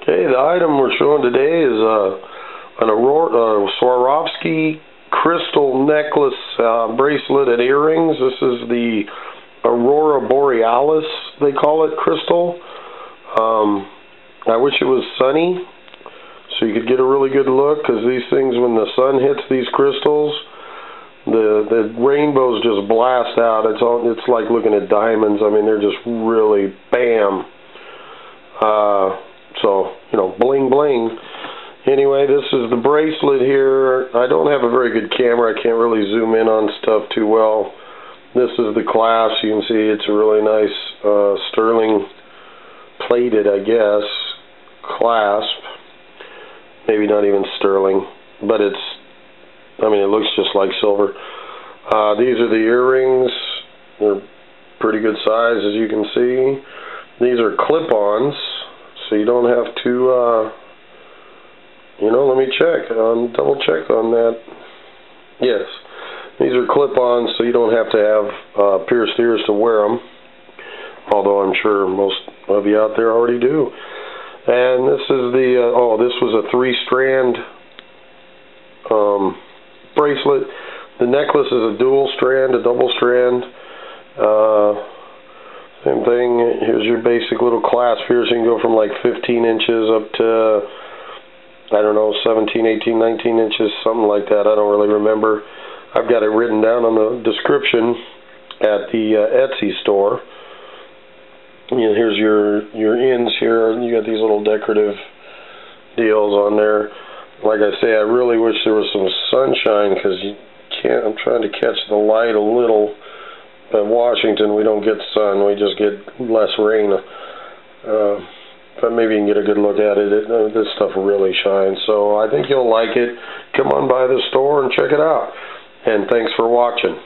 Okay, the item we're showing today is an Swarovski crystal necklace, bracelet, and earrings. This is the Aurora Borealis, they call it, crystal. I wish it was sunny so you could get a really good look, because these things, when the sun hits these crystals, the rainbows just blast out. It's like looking at diamonds. I mean, they're just really bam. So, you know, bling bling. Anyway, this is the bracelet here. I don't have a very good camera. I can't really zoom in on stuff too well. This is the clasp. You can see it's a really nice sterling plated, I guess, clasp. Maybe not even sterling, but it looks just like silver. These are the earrings. They're pretty good size, as you can see. These are clip-ons, so you don't have to, let me check, double check on that. Yes, these are clip-ons, so you don't have to have pierced ears to wear them, although I'm sure most of you out there already do. And this is the, this was a 3-strand bracelet. The necklace is a dual strand, a double strand. Same thing. Here's your basic little clasp here. So you can go from like 15 inches up to, I don't know, 17, 18, 19 inches, something like that. I don't really remember. I've got it written down on the description at the Etsy store. And here's your ends here. You got these little decorative deals on there. Like I say, I really wish there was some sunshine, because you can't. I'm trying to catch the light a little. But Washington, we don't get sun. We just get less rain. But maybe you can get a good look at it. This stuff really shines. So I think you'll like it. Come on by the store and check it out. And thanks for watching.